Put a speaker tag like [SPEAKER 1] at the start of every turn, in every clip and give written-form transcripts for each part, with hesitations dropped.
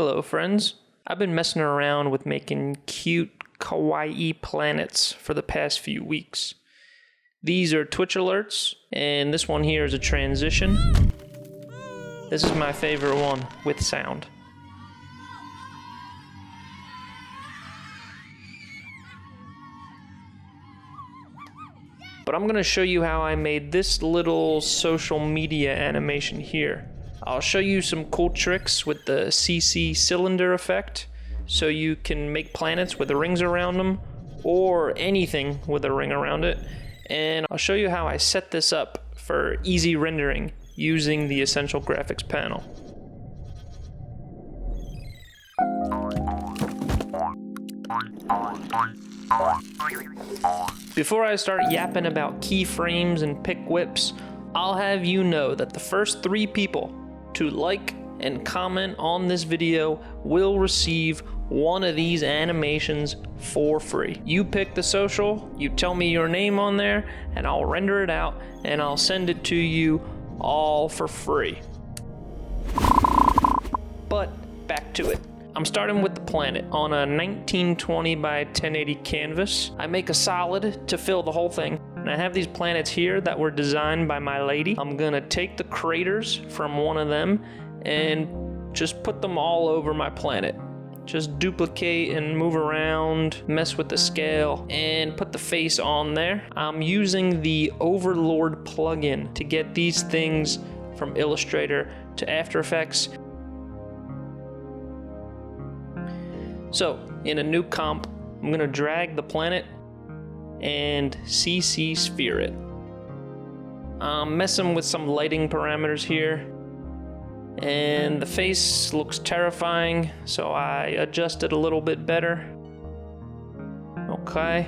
[SPEAKER 1] Hello friends, I've been messing around with making cute kawaii planets for the past few weeks. These are Twitch alerts, and this one here is a transition. This is my favorite one with sound. But I'm going to show you how I made this little social media animation here. I'll show you some cool tricks with the CC cylinder effect, so you can make planets with the rings around them, or anything with a ring around it. And I'll show you how I set this up for easy rendering using the Essential Graphics panel. Before I start yapping about keyframes and pick whips, I'll have you know that the first 3 people to like and comment on this video will receive one of these animations for free. You pick the social, you tell me your name on there, and I'll render it out and I'll send it to you all for free. But back to it. I'm starting with the planet on a 1920 by 1080 canvas. I make a solid to fill the whole thing. And I have these planets here that were designed by my lady. I'm gonna take the craters from one of them and just put them all over my planet. Just duplicate and move around, mess with the scale, and put the face on there. I'm using the Overlord plugin to get these things from Illustrator to After Effects. So, in a new comp, I'm gonna drag the planet and CC sphere it. I'm messing with some lighting parameters here, and the face looks terrifying, so I adjust it a little bit better. Okay.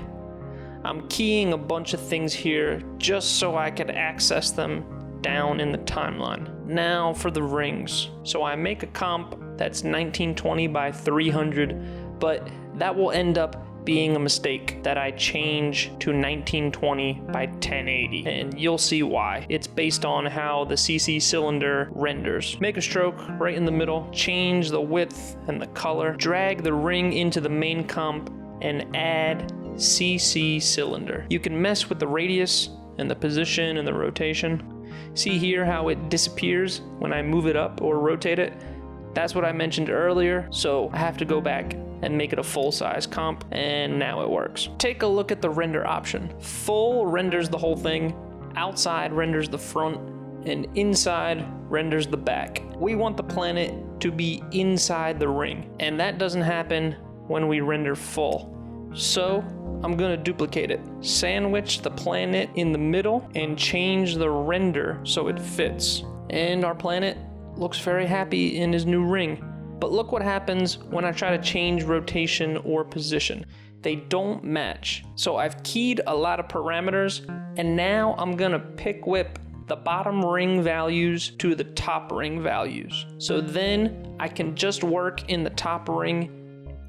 [SPEAKER 1] I'm keying a bunch of things here just so I could access them down in the timeline. Now for the rings. So I make a comp that's 1920 by 300, but that will end up being a mistake that I change to 1920 by 1080, and you'll see why. It's based on how the CC cylinder renders. Make a stroke right in the middle, change the width and the color, drag the ring into the main comp, and add CC cylinder. You can mess with the radius and the position and the rotation. See here how it disappears when I move it up or rotate it? That's what I mentioned earlier, so I have to go back and make it a full-size comp, and now it works. Take a look at the render option. Full renders the whole thing, outside renders the front, and inside renders the back. We want the planet to be inside the ring, and that doesn't happen when we render full. So I'm gonna duplicate it. Sandwich the planet in the middle and change the render so it fits. And our planet looks very happy in his new ring. But look what happens when I try to change rotation or position. They don't match. So I've keyed a lot of parameters, and now I'm gonna pick whip the bottom ring values to the top ring values. So then I can just work in the top ring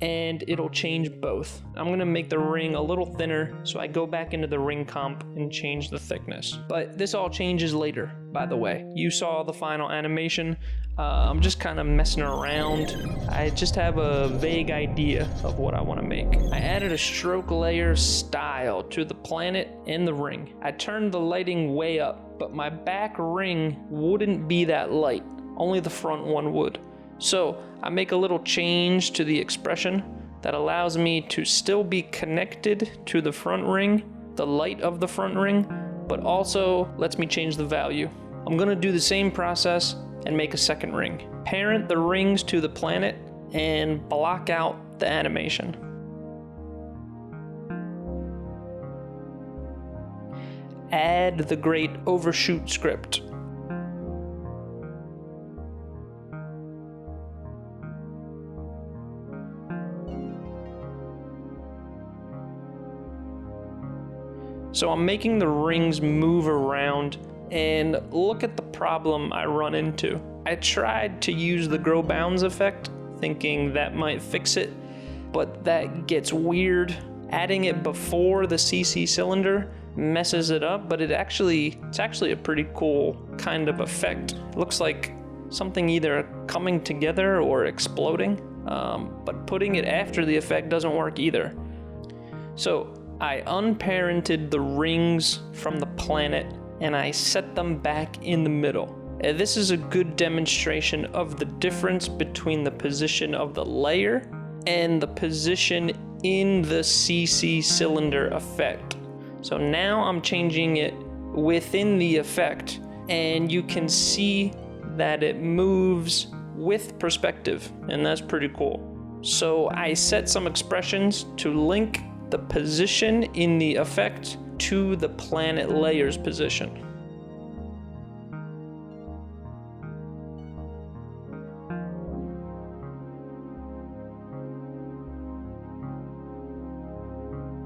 [SPEAKER 1] and it'll change both. I'm gonna make the ring a little thinner, so I go back into the ring comp and change the thickness. But this all changes later, by the way. You saw the final animation. I'm just kind of messing around. I just have a vague idea of what I wanna make. I added a stroke layer style to the planet and the ring. I turned the lighting way up, but my back ring wouldn't be that light. Only the front one would. So I make a little change to the expression that allows me to still be connected to the front ring, the light of the front ring, but also lets me change the value. I'm gonna do the same process and make a second ring. Parent the rings to the planet and block out the animation. Add the great overshoot script. So I'm making the rings move around, and look at the problem I run into. I tried to use the grow bounds effect, thinking that might fix it, but that gets weird. Adding it before the CC cylinder messes it up, but it's actually a pretty cool kind of effect. It looks like something either coming together or exploding, but putting it after the effect doesn't work either. So I unparented the rings from the planet and I set them back in the middle. And this is a good demonstration of the difference between the position of the layer and the position in the CC cylinder effect. So now I'm changing it within the effect, and you can see that it moves with perspective, and that's pretty cool. So I set some expressions to link the position in the effect to the planet layer's position.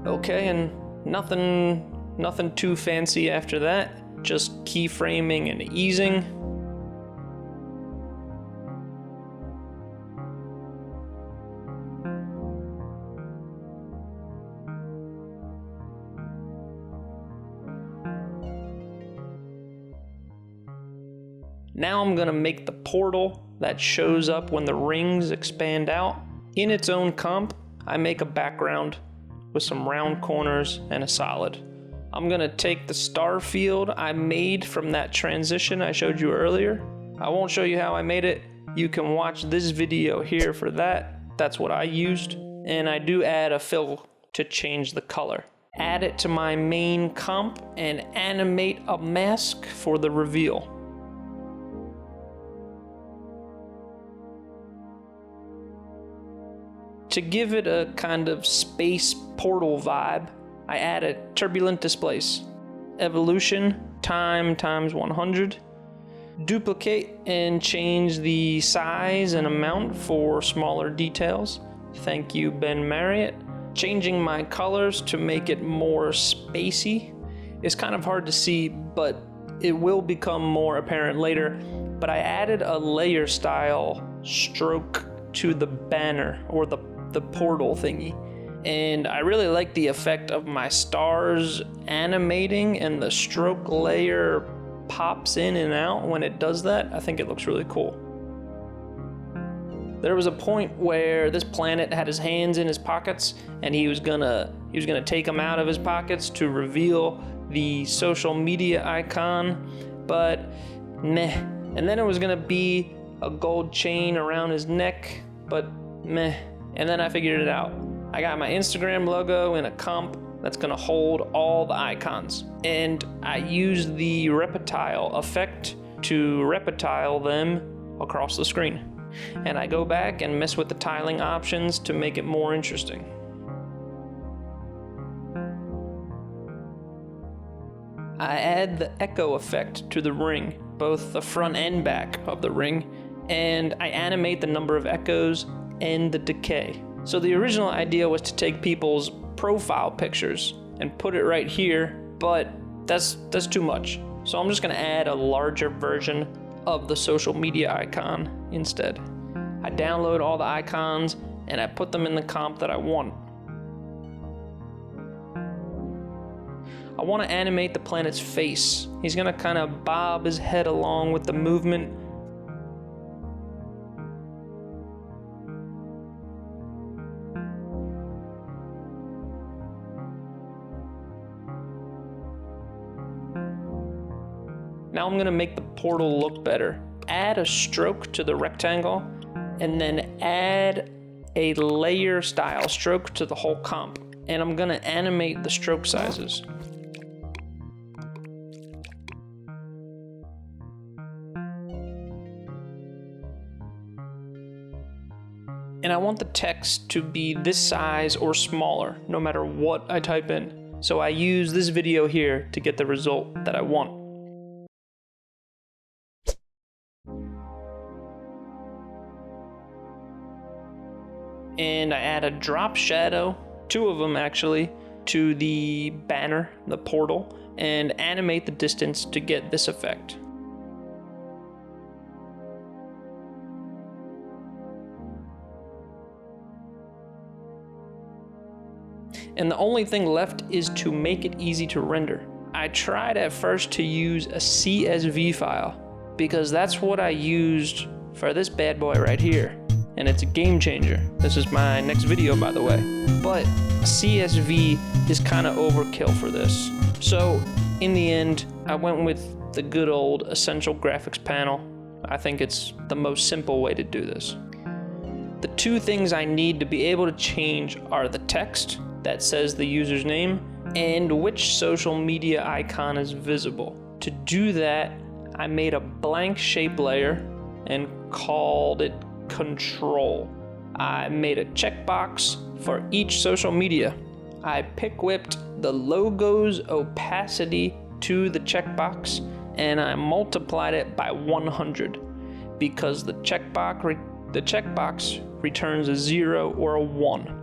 [SPEAKER 1] Okay, and nothing too fancy after that, just keyframing and easing. Now I'm gonna make the portal that shows up when the rings expand out. In its own comp, I make a background with some round corners and a solid. I'm gonna take the star field I made from that transition I showed you earlier. I won't show you how I made it. You can watch this video here for that. That's what I used. And I do add a fill to change the color. Add it to my main comp and animate a mask for the reveal. To give it a kind of space portal vibe, I added turbulent displace, evolution, time times 100, duplicate and change the size and amount for smaller details. Thank you, Ben Marriott. Changing my colors to make it more spacey. It's kind of hard to see, but it will become more apparent later. But I added a layer style stroke to the banner or the portal thingy, and I really like the effect of my stars animating, and the stroke layer pops in and out when it does that. I think it looks really cool. There was a point where this planet had his hands in his pockets, and he was gonna take them out of his pockets to reveal the social media icon, but meh. And then it was gonna be a gold chain around his neck, but meh. And then I figured it out. I got my Instagram logo in a comp that's gonna hold all the icons. And I used the reptile effect to reptile them across the screen. And I go back and mess with the tiling options to make it more interesting. I add the echo effect to the ring, both the front and back of the ring, and I animate the number of echoes and the decay. So the original idea was to take people's profile pictures and put it right here, but that's too much. So I'm just gonna add a larger version of the social media icon instead. I download all the icons and I put them in the comp that I want. I want to animate the planet's face. He's gonna kind of bob his head along with the movement. Now I'm gonna make the portal look better. Add a stroke to the rectangle, and then add a layer style stroke to the whole comp. And I'm gonna animate the stroke sizes. And I want the text to be this size or smaller, no matter what I type in. So I use this video here to get the result that I want. And I add a drop shadow, 2 of them actually, to the banner, the portal, and animate the distance to get this effect. And the only thing left is to make it easy to render. I tried at first to use a CSV file, because that's what I used for this bad boy right here. And it's a game changer. This is my next video, by the way. But CSV is kind of overkill for this. So in the end, I went with the good old Essential Graphics panel. I think it's the most simple way to do this. The two things I need to be able to change are the text that says the user's name and which social media icon is visible. To do that, I made a blank shape layer and called it Control. I made a checkbox for each social media. I pick whipped the logo's opacity to the checkbox and I multiplied it by 100 because the checkbox returns a 0 or a 1.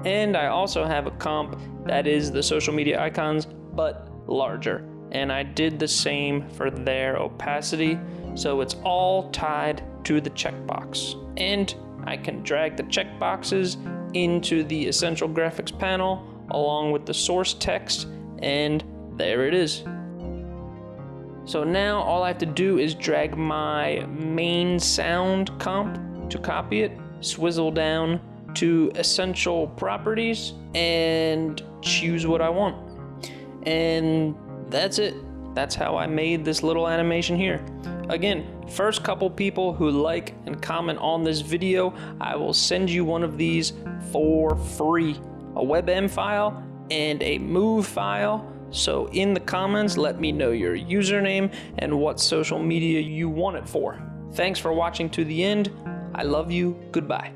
[SPEAKER 1] And I also have a comp that is the social media icons, but larger. And I did the same for their opacity, so it's all tied to the checkbox. And I can drag the checkboxes into the Essential Graphics panel along with the source text, and there it is. So now all I have to do is drag my main sound comp to copy it, swizzle down to Essential Properties, and choose what I want. And that's it. That's how I made this little animation here. Again, first couple people who like and comment on this video, I will send you one of these for free. A WebM file and a move file. So in the comments, let me know your username and what social media you want it for. Thanks for watching to the end. I love you. Goodbye.